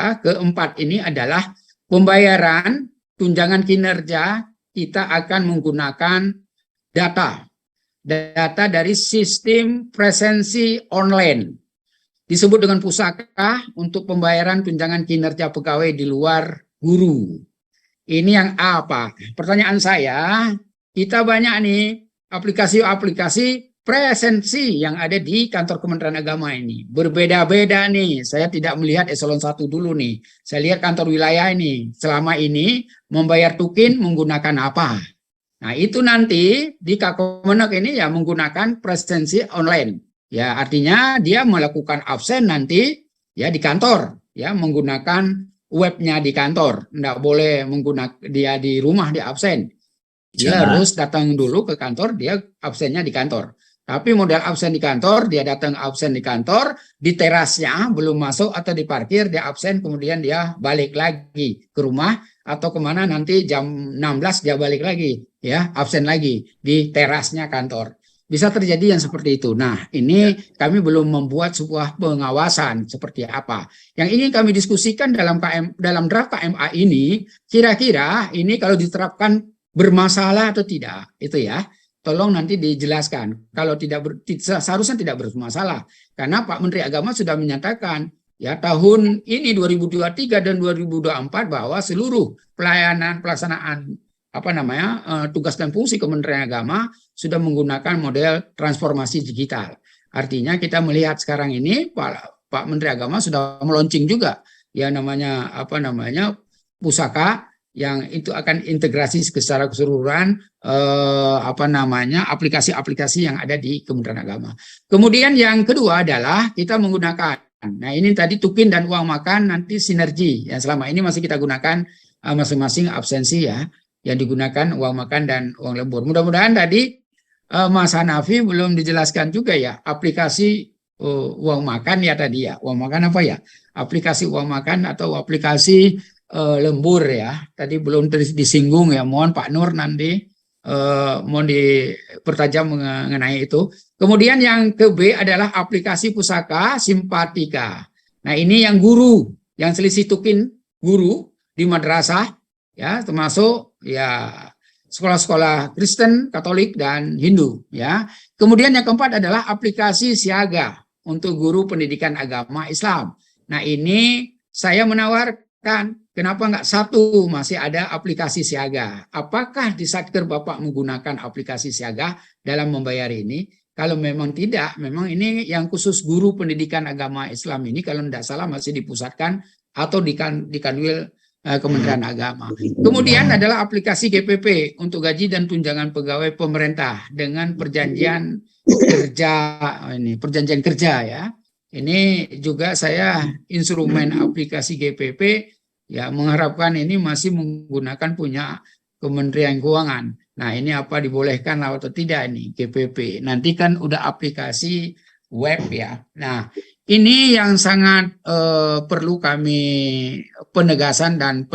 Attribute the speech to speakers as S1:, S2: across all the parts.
S1: ya, keempat ini adalah pembayaran tunjangan kinerja. Kita akan menggunakan data dari sistem presensi online. Disebut dengan pusaka untuk pembayaran tunjangan kinerja pegawai di luar guru. Ini yang apa? Pertanyaan saya, kita banyak nih aplikasi-aplikasi presensi yang ada di kantor Kementerian Agama ini. Berbeda-beda nih. Saya tidak melihat eselon 1 dulu nih. Saya lihat kantor wilayah ini. Selama ini membayar tukin menggunakan apa? Nah, itu nanti di Kemenak ini ya menggunakan presensi online. Ya, artinya dia melakukan absen nanti ya di kantor, ya menggunakan webnya di kantor. Tidak boleh menggunakan dia di rumah dia absen. Dia harus datang dulu ke kantor, dia absennya di kantor. Tapi model absen di kantor, dia datang absen di kantor, di terasnya belum masuk atau di parkir, dia absen, kemudian dia balik lagi ke rumah atau kemana nanti jam 16 dia balik lagi, ya absen lagi di terasnya kantor. Bisa terjadi yang seperti itu. Nah, ini kami belum membuat sebuah pengawasan seperti apa. Yang ingin kami diskusikan dalam draft KMA ini, kira-kira ini kalau diterapkan bermasalah atau tidak, itu ya. Tolong nanti dijelaskan. Kalau seharusnya tidak bermasalah. Karena Pak Menteri Agama sudah menyatakan ya tahun ini 2023 dan 2024 bahwa seluruh pelaksanaan tugas dan fungsi Kementerian Agama sudah menggunakan model transformasi digital. Artinya kita melihat sekarang ini Pak Menteri Agama sudah meluncing juga ya namanya pusaka yang itu akan integrasi secara keseluruhan aplikasi-aplikasi yang ada di Kementerian Agama. Kemudian yang kedua adalah kita menggunakan, nah ini tadi tukin dan uang makan nanti sinergi yang selama ini masih kita gunakan masing-masing absensi ya, yang digunakan uang makan dan uang lembur. Mudah-mudahan tadi Mas Hanafi belum dijelaskan juga ya aplikasi uang makan ya tadi ya, uang makan apa ya? Aplikasi uang makan atau aplikasi lembur ya, tadi belum disinggung ya, mohon Pak Nur nanti mohon dipertajam mengenai itu. Kemudian yang ke B adalah aplikasi pusaka simpatika. Nah ini yang guru, yang selisih tukin guru di madrasah ya, termasuk ya sekolah-sekolah Kristen, Katolik dan Hindu ya. Kemudian yang keempat adalah aplikasi siaga untuk guru pendidikan agama Islam. Nah ini saya menawarkan, kenapa nggak satu masih ada aplikasi siaga? Apakah di Satker Bapak menggunakan aplikasi siaga dalam membayar ini? Kalau memang tidak, memang ini yang khusus guru pendidikan agama Islam ini kalau tidak salah masih dipusatkan atau di Kanwil Kementerian Agama. Kemudian adalah aplikasi GPP untuk gaji dan tunjangan pegawai pemerintah dengan perjanjian kerja ya. Ini juga saya instrumen aplikasi GPP ya mengharapkan ini masih menggunakan punya Kementerian Keuangan. Nah, ini apa dibolehkan atau tidak ini GPP. Nanti kan udah aplikasi web ya. Nah, ini yang sangat perlu kami penegasan dan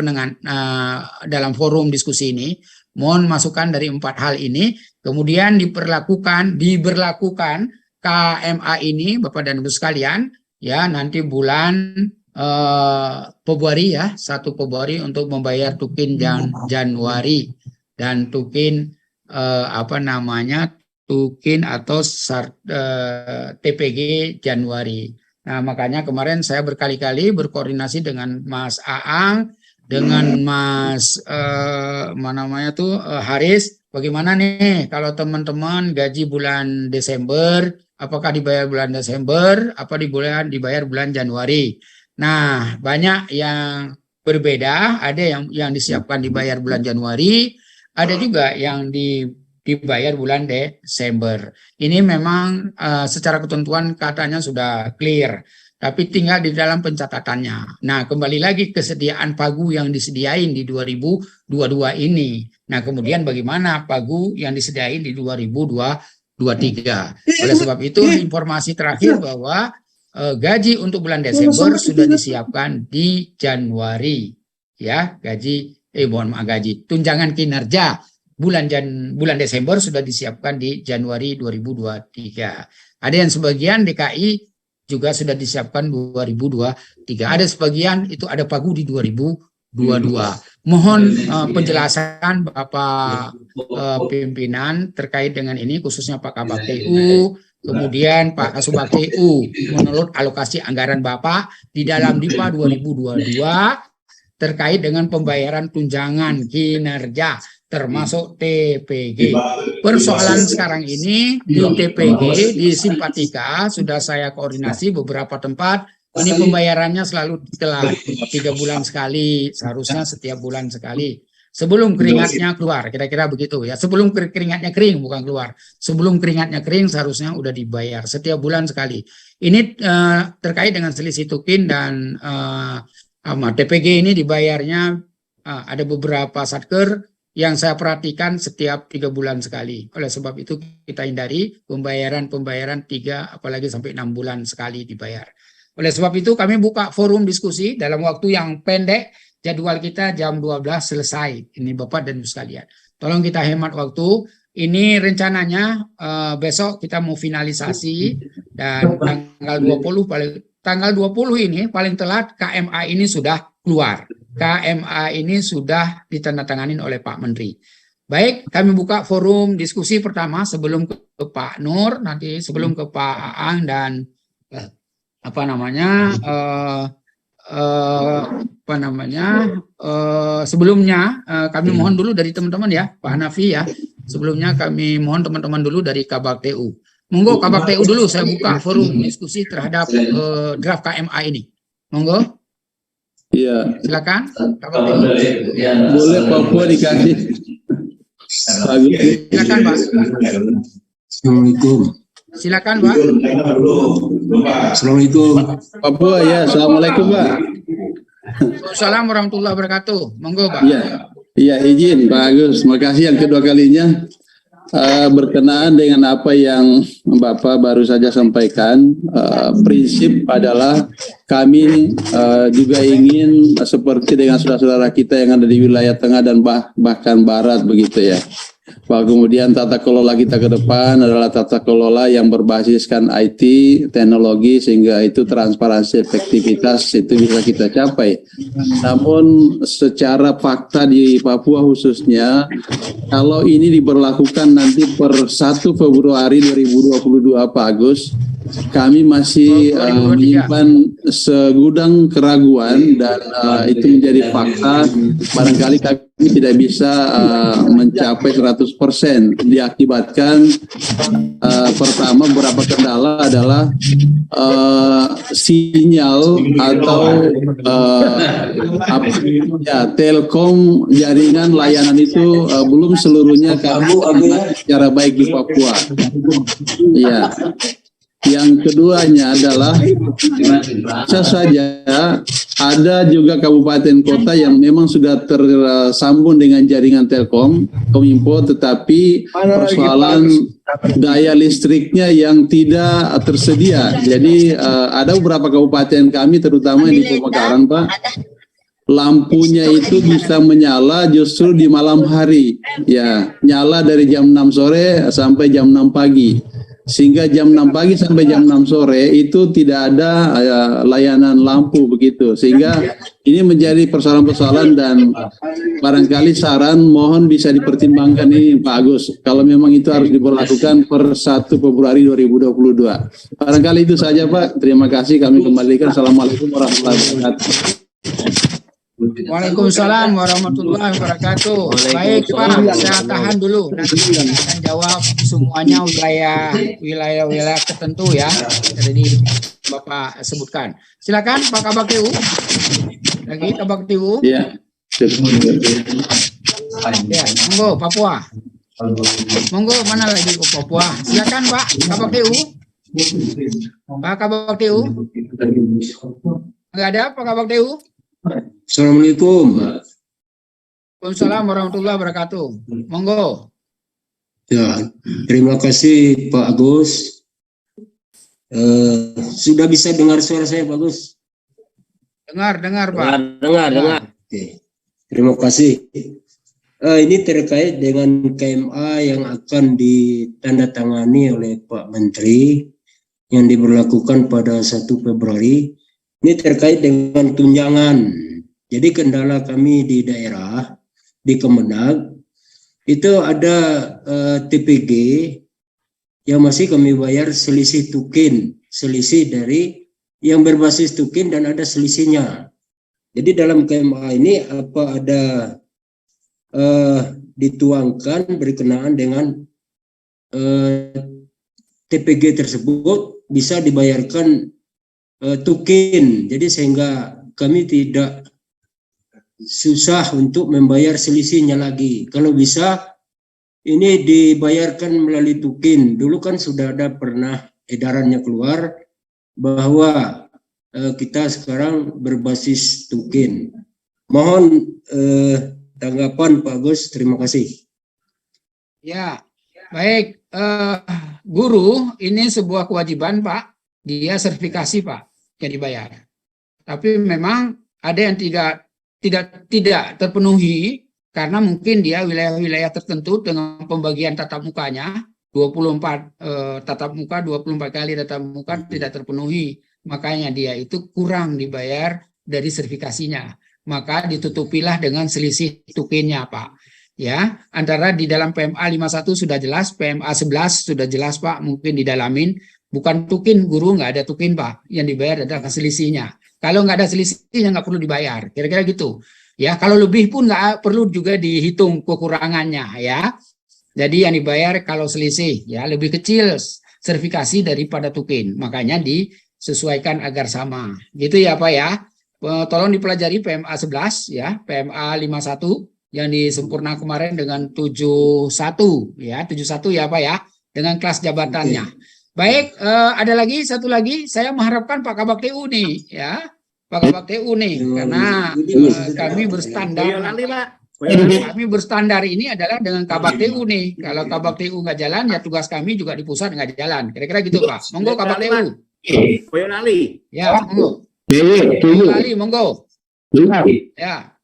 S1: dalam forum diskusi ini. Mohon masukan dari 4 hal ini. Kemudian diberlakukan KMA ini Bapak dan Ibu sekalian ya nanti bulan Februari ya, 1 Februari untuk membayar tukin Januari dan tukin tukin atau TPG Januari. Nah, makanya kemarin saya berkali-kali berkoordinasi dengan Mas Aang, dengan Mas Haris. Bagaimana nih kalau teman-teman gaji bulan Desember, apakah dibayar bulan Desember, apa dibayar bulan Januari? Nah, banyak yang berbeda, ada yang disiapkan dibayar bulan Januari, ada juga yang dibayar bulan Desember. Ini memang secara ketentuan katanya sudah clear, tapi tinggal di dalam pencatatannya. Nah, kembali lagi kesediaan pagu yang disediain di 2022 ini. Nah, kemudian bagaimana pagu yang disediain di 2023. Oleh sebab itu, informasi terakhir bahwa gaji untuk bulan Desember sudah disiapkan di Januari. Ya, gaji tunjangan kinerja bulan Desember sudah disiapkan di Januari 2023. Ada yang sebagian DKI juga sudah disiapkan 2023. Ada sebagian itu ada pagu di 2022. Mohon penjelasan Bapak pimpinan terkait dengan ini, khususnya Pak Kabak TU, kemudian Pak Kasubag TU, menurut alokasi anggaran Bapak di dalam DIPA 2022 terkait dengan pembayaran tunjangan kinerja termasuk TPG. Persoalan sekarang ini di TPG, di Simpatika sudah saya koordinasi beberapa tempat. Ini pembayarannya selalu telat, 3 bulan sekali, seharusnya setiap bulan sekali. Sebelum keringatnya keluar, kira-kira begitu ya. Sebelum keringatnya kering, bukan keluar. Sebelum keringatnya kering seharusnya udah dibayar setiap bulan sekali. Ini terkait dengan selisih tukin dan TPG ini dibayarnya ada beberapa satker yang saya perhatikan setiap 3 bulan sekali. Oleh sebab itu kita hindari pembayaran 3 apalagi sampai 6 bulan sekali dibayar. Oleh sebab itu kami buka forum diskusi dalam waktu yang pendek. Jadwal kita jam 12 selesai. Ini Bapak dan Ibu sekalian. Tolong kita hemat waktu. Ini rencananya besok kita mau finalisasi dan tanggal 20 ini paling telat KMA ini sudah keluar. KMA ini sudah ditandatangani oleh Pak Menteri. Baik, kami buka forum diskusi pertama sebelum ke Pak Nur, nanti sebelum ke Pak Aang dan sebelumnya kami mohon dulu dari teman-teman ya, Pak Hanafi ya. Sebelumnya kami mohon teman-teman dulu dari Kabak TU. Monggo Kabak TU dulu, saya buka forum diskusi terhadap draft KMA ini. Monggo.
S2: Iya.
S1: Silakan Kabak TU.
S2: Boleh Papua dikasih.
S1: Silakan Pak.
S3: Assalamualaikum.
S1: Silakan Pak.
S3: Assalamualaikum.
S2: Papua ya, assalamualaikum Pak.
S1: Assalamualaikum warahmatullahi wabarakatuh. Monggo Pak.
S2: Iya izin Pak Agus. Makasih yang kedua kalinya berkenaan dengan apa yang Bapak baru saja sampaikan. Prinsip adalah kami juga ingin seperti dengan saudara-saudara kita yang ada di wilayah tengah dan bahkan barat begitu ya. Kemudian tata kelola kita ke depan adalah tata kelola yang berbasiskan IT, teknologi, sehingga itu transparansi, efektivitas itu bisa kita capai. Namun secara fakta di Papua khususnya, kalau ini diberlakukan nanti per 1 Februari 2022 Pak Agus, kami masih menyimpan segudang keraguan dan itu menjadi fakta. Barangkali kami tidak bisa mencapai 100%, diakibatkan pertama beberapa kendala adalah sinyal atau telkom jaringan layanan itu belum seluruhnya kami secara baik di Papua. Ya. Yang keduanya adalah bisa saja ada juga kabupaten kota yang memang sudah tersambung dengan jaringan Telkom, Kominfo, tetapi persoalan daya listriknya yang tidak tersedia. Jadi ada beberapa kabupaten kami terutama di Pemekaran Pak, lampunya itu bisa menyala justru di malam hari, ya nyala dari jam 6 sore sampai jam 6 pagi. Sehingga jam 6 pagi sampai jam 6 sore itu tidak ada layanan lampu begitu. Sehingga ini menjadi persoalan-persoalan dan barangkali saran mohon bisa dipertimbangkan ini Pak Agus. Kalau memang itu harus diberlakukan per 1 Februari 2022. Barangkali itu saja Pak. Terima kasih, kami kembalikan. Assalamualaikum warahmatullahi wabarakatuh.
S1: Waalaikumsalam warahmatullahi wabarakatuh. Baik Pak, saya tahan dulu. Nanti kita akan jawab semuanya wilayah tertentu ya. Jadi Bapak sebutkan. Silakan Pak Kabak TU. Lagi Kabak TU.
S2: Iya.
S1: Ya, monggo Papua. Monggo mana lagi ke Papua? Silakan Pak Kabak TU. Pak Kabak TU. Enggak ada Pak Kabak TU?
S3: Assalamualaikum.
S1: Waalaikumsalam warahmatullahi wabarakatuh. Monggo.
S3: Ya, terima kasih Pak Agus. Sudah bisa dengar suara saya Pak Agus?
S1: Dengar Pak.
S3: Dengar. Oke. Terima kasih. Ini terkait dengan KMA yang akan ditandatangani oleh Pak Menteri yang diberlakukan pada 1 Februari. Ini terkait dengan tunjangan. Jadi kendala kami di daerah, di Kemenag, itu ada TPG yang masih kami bayar selisih tukin, selisih dari yang berbasis tukin dan ada selisihnya. Jadi dalam KMA ini apa ada dituangkan berkenaan dengan TPG tersebut bisa dibayarkan tukin, jadi sehingga kami tidak susah untuk membayar selisihnya lagi. Kalau bisa ini dibayarkan melalui tukin. Dulu kan sudah ada pernah edarannya keluar bahwa kita sekarang berbasis tukin. Mohon tanggapan Pak Agus, terima kasih.
S1: Ya, baik. Guru, ini sebuah kewajiban Pak. Dia sertifikasi Pak yang dibayar. Tapi memang ada yang tidak terpenuhi karena mungkin dia wilayah-wilayah tertentu dengan pembagian tatap mukanya 24 tatap muka, 24 kali tatap muka tidak terpenuhi. Makanya dia itu kurang dibayar dari sertifikasinya. Maka ditutupilah dengan selisih tukinnya Pak. Ya, antara di dalam PMA 51 sudah jelas, PMA 11 sudah jelas Pak, mungkin didalamin. Bukan tukin, guru nggak ada tukin Pak. Yang dibayar adalah selisihnya. Kalau nggak ada selisihnya nggak perlu dibayar. Kira-kira gitu. Ya, kalau lebih pun nggak perlu juga dihitung kekurangannya ya. Jadi yang dibayar kalau selisih ya lebih kecil sertifikasi daripada tukin. Makanya disesuaikan agar sama. Gitu ya Pak ya. Tolong dipelajari PMA 11 ya, PMA 51 yang disempurna kemarin dengan 71 ya, 71 ya Pak ya, dengan kelas jabatannya. Baik, ada lagi satu lagi, saya mengharapkan Pak Kabak TU nih ya. Pak Kabak TU nih karena kami berstandar. Kami berstandar ini adalah dengan Kabak TU nih. Kalau Kabak TU nggak jalan, ya tugas kami juga di pusat nggak jalan. Kira-kira gitu Pak. Monggo Kabak TU.
S4: Boyolali.
S1: Ya, monggo. Boyolali, monggo. Ya.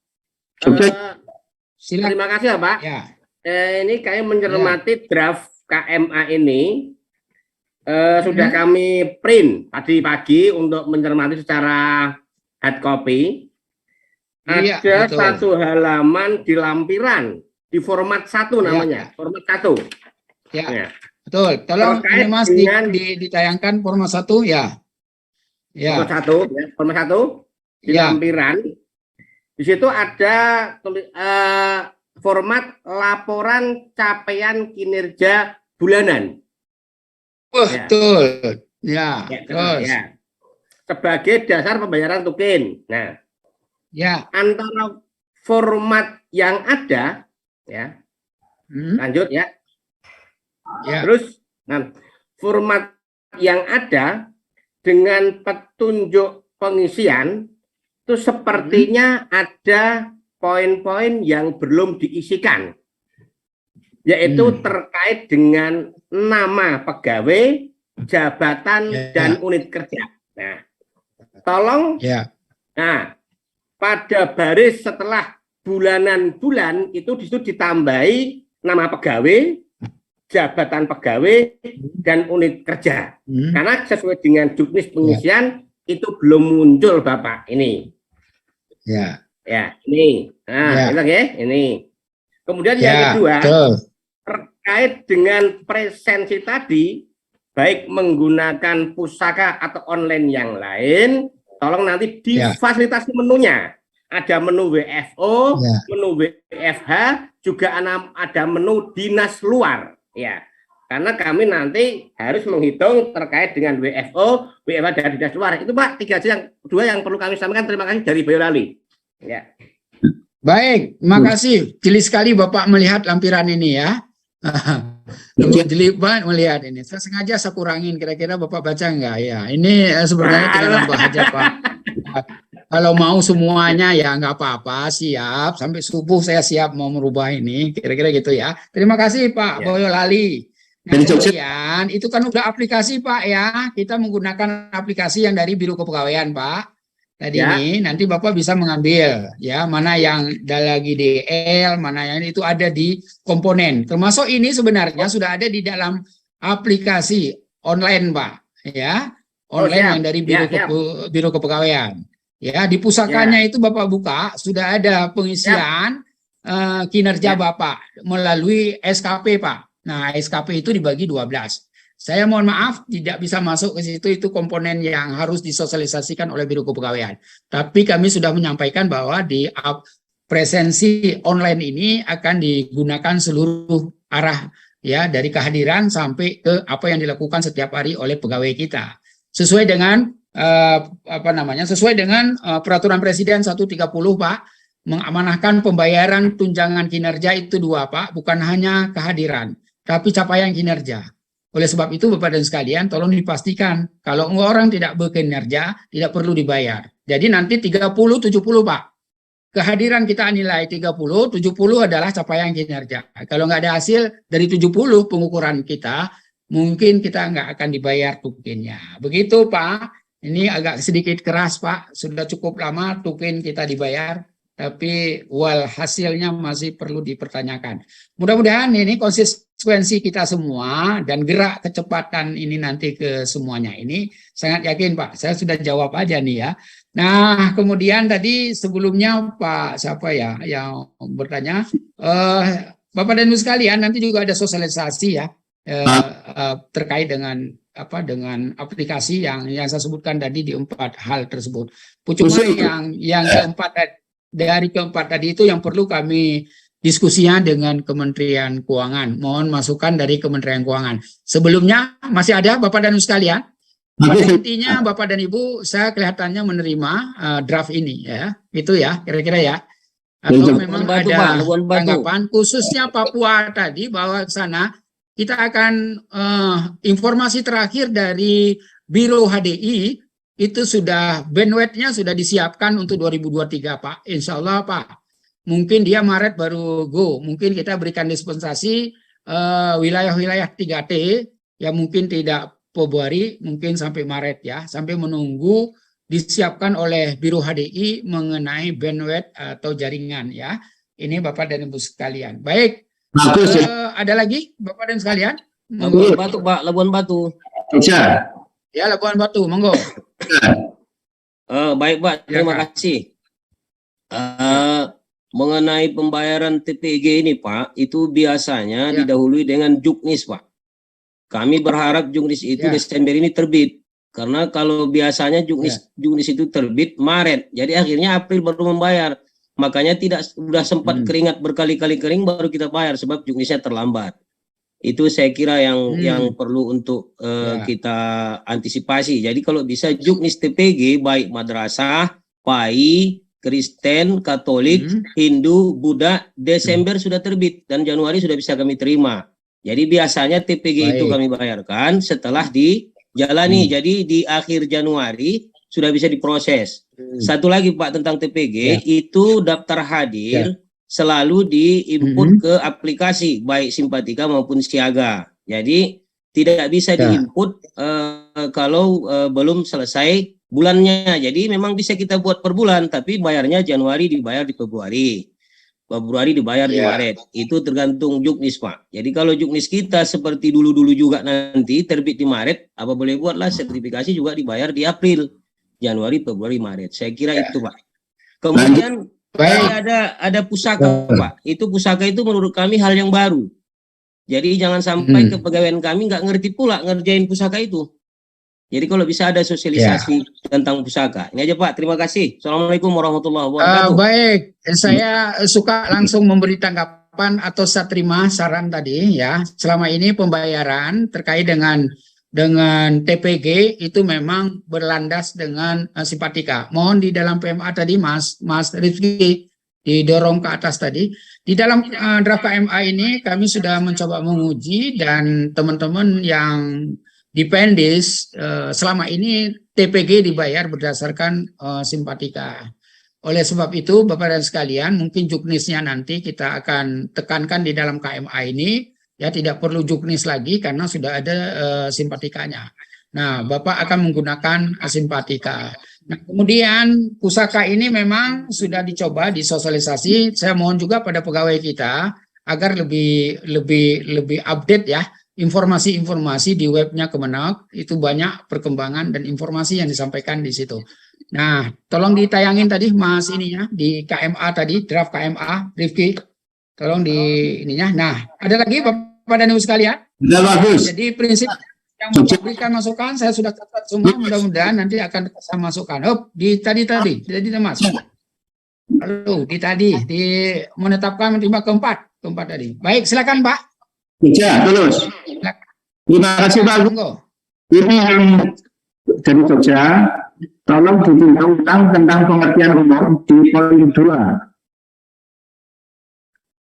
S1: Silakan.
S4: Terima kasih ya Pak.
S1: Ya.
S4: Ini kami mencermati draft KMA ini. Sudah kami print tadi pagi untuk mencermati secara hard copy.
S1: Iya,
S4: Ada
S1: betul.
S4: satu halaman di lampiran di format 1 namanya, format 1.
S1: Ya,
S4: Ya.
S1: betul. Tolong
S4: Terkait
S1: ini Mas
S4: dengan-
S1: ditayangkan format 1 ya. Ya.
S4: Format 1, ya, format 1 di
S1: Ya.
S4: lampiran. Di situ ada format laporan capaian kinerja bulanan. Ya.
S1: Betul. Ya,
S4: Ya,
S1: terus.
S4: ya. Sebagai dasar pembayaran tukin. Nah,
S1: Ya.
S4: antara format yang ada, ya, lanjut ya.
S1: Ya.
S4: Terus, nah, format yang ada dengan petunjuk pengisian itu sepertinya ada poin-poin yang belum diisikan, yaitu terkait dengan nama pegawai, jabatan,
S1: Ya.
S4: dan unit kerja. Nah, tolong,
S1: Ya.
S4: nah, pada baris setelah bulanan bulan itu disitu ditambahi nama pegawai, jabatan pegawai, dan unit kerja. Karena sesuai dengan juknis pengisian itu belum muncul Bapak ini.
S1: Ya.
S4: Ya, ini. Nah, ini. Kemudian yang
S1: Ya,
S4: kedua,
S1: betul.
S4: terkait dengan presensi tadi, baik menggunakan pusaka atau online yang lain, tolong nanti difasilitasi menunya. Ada menu WFO, menu WFH, juga ada menu dinas luar. Ya, karena kami nanti harus menghitung terkait dengan WFO, WFH dan dinas luar. Itu Pak, 3 aja dua yang perlu kami sampaikan. Terima kasih dari Boyolali. Ya.
S1: Baik, makasih. Jeli sekali Bapak melihat lampiran ini ya. Jeli banget melihat ini. Saya sengaja saya kurangin, kira-kira Bapak baca enggak ya. Ini sebenarnya kita nambah aja Pak. Kalau mau semuanya ya nggak apa-apa, siap. Sampai subuh saya siap mau merubah ini, kira-kira gitu ya. Terima kasih Pak Boyolali. Nah, kemudian itu kan udah aplikasi Pak ya. Kita menggunakan aplikasi yang dari Biro Kepegawaian Pak. Tadi ini nanti Bapak bisa mengambil ya mana yang lagi DL, mana yang itu ada di komponen. Termasuk ini sebenarnya sudah ada di dalam aplikasi online Pak. ya, online yang dari Biro Kepegawaian. Ya, di pusakanya itu Bapak buka sudah ada pengisian kinerja Bapak melalui SKP, Pak. Nah, SKP itu dibagi 12. Saya mohon maaf tidak bisa masuk ke situ, itu komponen yang harus disosialisasikan oleh Biro Kepegawaian. Tapi kami sudah menyampaikan bahwa di presensi online ini akan digunakan seluruh arah, ya, dari kehadiran sampai ke apa yang dilakukan setiap hari oleh pegawai kita. Sesuai dengan sesuai dengan peraturan Presiden 130, Pak, mengamanahkan pembayaran tunjangan kinerja itu 2, Pak, bukan hanya kehadiran, tapi capaian kinerja. Oleh sebab itu, Bapak dan sekalian, tolong dipastikan kalau orang tidak bekinerja, tidak perlu dibayar. Jadi nanti 30-70, Pak. Kehadiran kita nilai 30, 70 adalah capaian kinerja. Kalau nggak ada hasil dari 70 pengukuran kita, mungkin kita nggak akan dibayar tukinnya. Begitu, Pak. Ini agak sedikit keras, Pak. Sudah cukup lama tukin kita dibayar, tapi hasilnya masih perlu dipertanyakan. Mudah-mudahan ini konsekuensi kita semua dan gerak kecepatan ini nanti ke semuanya ini sangat yakin, Pak. Saya sudah jawab aja nih ya. Nah, kemudian tadi sebelumnya Pak siapa ya yang bertanya, Bapak dan Ibu sekalian, nanti juga ada sosialisasi ya terkait dengan dengan aplikasi yang saya sebutkan tadi di 4 hal tersebut. Cuma yang keempat tadi itu yang perlu kami diskusinya dengan Kementerian Keuangan. Mohon masukan dari Kementerian Keuangan. Sebelumnya masih ada Bapak dan Ibu sekalian. Pada intinya Bapak dan Ibu, saya kelihatannya menerima draft ini ya. Itu ya kira-kira ya. Atau memang ada tanggapan khususnya Papua tadi bahwa ke sana kita akan informasi terakhir dari Biro HDI itu sudah bandwidth-nya sudah disiapkan untuk 2023, Pak. Insya Allah, Pak. Mungkin dia Maret baru go. Mungkin kita berikan dispensasi wilayah-wilayah 3T yang mungkin tidak Februari, mungkin sampai Maret ya. Sampai menunggu disiapkan oleh Biro HDI mengenai bandwidth atau jaringan ya. Ini Bapak dan Ibu sekalian. Baik. Ada lagi Bapak dan sekalian?
S3: Labuan Batu, Pak. Labuan Batu.
S2: Bisa.
S1: Ya, Labuan Batu, monggo.
S3: Baik, Pak. Terima kasih. Mengenai pembayaran TPG ini, Pak, itu biasanya didahului dengan Juknis, Pak. Kami berharap Juknis itu Desember ini terbit. Karena kalau biasanya Juknis itu terbit Maret. Jadi akhirnya April baru membayar. Makanya sudah sempat keringat berkali-kali kering baru kita bayar sebab Juknisnya terlambat. Itu saya kira yang perlu untuk kita antisipasi. Jadi kalau bisa Juknis TPG baik madrasah, PAI, Kristen, Katolik, Hindu, Buddha, Desember sudah terbit dan Januari sudah bisa kami terima. Jadi biasanya TPG itu kami bayarkan setelah dijalani. Jadi di akhir Januari sudah bisa diproses. Satu lagi Pak tentang TPG itu daftar hadir selalu diinput ke aplikasi baik Simpatika maupun Siaga. Jadi tidak bisa diinput kalau belum selesai bulannya. Jadi memang bisa kita buat per bulan, tapi bayarnya Januari dibayar di Februari, Februari dibayar di Maret. Itu tergantung Juknis, Pak. Jadi kalau Juknis kita seperti dulu-dulu juga nanti terbit di Maret, apa boleh buatlah sertifikasi juga dibayar di April, Januari, Februari, Maret. Saya kira itu, Pak. Kemudian ada pusaka, Pak. Itu pusaka itu menurut kami hal yang baru. Jadi jangan sampai kepegawaian kami nggak ngerti pula ngerjain pusaka itu. Jadi kalau bisa ada sosialisasi tentang pusaka. Ini aja Pak, terima kasih. Assalamualaikum warahmatullahi wabarakatuh.
S1: Baik, saya suka langsung memberi tanggapan atau saya terima saran tadi ya. Selama ini pembayaran terkait dengan TPG itu memang berlandas dengan Simpatika. Mohon di dalam PMA tadi Mas Rifki didorong ke atas tadi. Di dalam draft PMA ini kami sudah mencoba menguji dan teman-teman yang dipendis selama ini TPG dibayar berdasarkan Simpatika. Oleh sebab itu Bapak dan sekalian mungkin Juknisnya nanti kita akan tekankan di dalam KMA ini. Ya tidak perlu Juknis lagi karena sudah ada Simpatikanya. Nah, Bapak akan menggunakan Simpatika. Nah, kemudian pusaka ini memang sudah dicoba disosialisasi. Saya mohon juga pada pegawai kita agar lebih update ya informasi-informasi di webnya Kemenag, itu banyak perkembangan dan informasi yang disampaikan di situ. Nah, tolong ditayangin tadi Mas ininya di KMA tadi, draft KMA, Rifki. Tolong di ininya. Nah, ada lagi Bapak dan Ibu sekalian.
S2: Sudah bagus.
S1: Jadi prinsip yang memberikan masukan saya sudah catat semua, mudah-mudahan nanti akan saya masukkan. Oh, di tadi Mas. Lalu di tadi menetapkan timbang keempat tadi. Baik, silakan Pak.
S5: Jogja, terus. Terima kasih Pak.
S1: Monggo.
S5: Ini yang dari Jogja, tolong ditinjau ulang tentang pengertian umum di poin 2.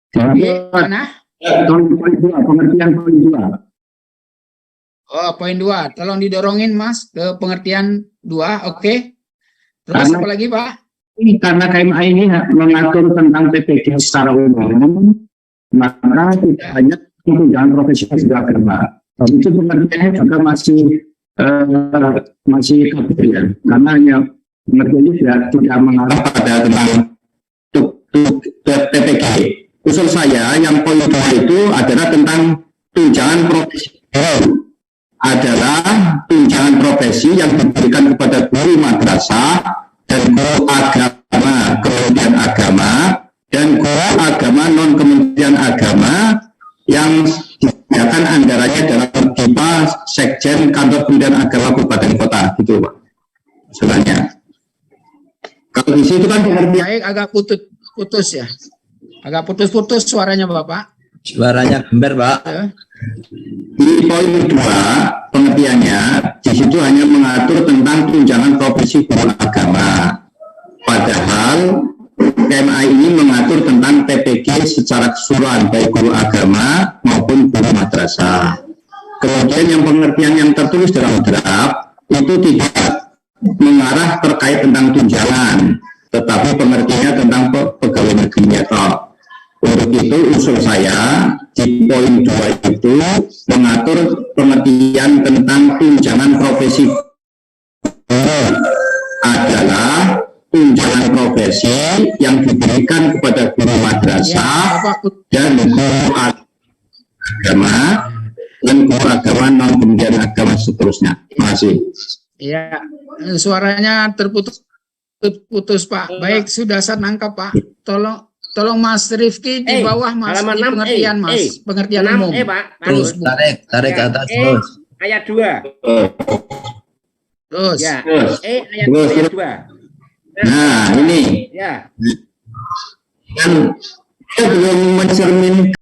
S1: Di mana?
S5: Poin 2, pengertian poin 2.
S1: Oh, poin 2. Tolong didorongin Mas ke pengertian 2, oke. Terus apa lagi Pak?
S5: Karena KMA ini mengatur tentang PPG secara umum, maka tidak hanya tunjangan profesional agama. Itu pengertiannya juga masih kabur ya, karena hanya pengertiannya tidak mengarah pada tentang PPG. Usul saya yang poin 2 itu adalah tentang tunjangan profesional, adalah tunjangan profesi yang diberikan kepada guru madrasah dan guru agama Kementerian Agama dan guru agama non Kementerian Agama yang disediakan anggarannya dalam BIPA Sekjen Kantor Kementerian Agama Kabupaten Kota, gitu Pak. Sebenarnya. Kalau di situ kan
S1: baik, agak putus ya. Agak putus-putus suaranya Bapak.
S6: Suaranya gember, Pak.
S5: Di poin 2 pengertiannya di situ hanya mengatur tentang tunjangan profesi guru agama. Padahal KMA ini mengatur tentang PPG secara keseluruhan baik guru agama maupun guru madrasah. Kemudian yang pengertian yang tertulis dalam draft itu tidak mengarah terkait tentang tunjangan, tetapi pengertiannya tentang pegawai negerinya toh. Untuk itu usul saya di poin 2 itu mengatur pengertian tentang tunjangan profesi adalah tunjangan profesi yang diberikan kepada guru madrasah dan guru agama dan guru agama non Kementerian Agama seterusnya. Terima kasih.
S1: Ya, suaranya terputus Pak. Baik, sudah saya nangkap Pak. Tolong Mas Rifki di bawah Mas, di pengertian Mas, pengertian umum.
S4: Pak.
S1: Terus
S6: Tarik ke atas terus.
S4: Ayat 2.
S1: Terus.
S4: Ya. Ayat 2.
S5: Nah, ini
S4: Ya.
S5: kan kita belum mencerminkan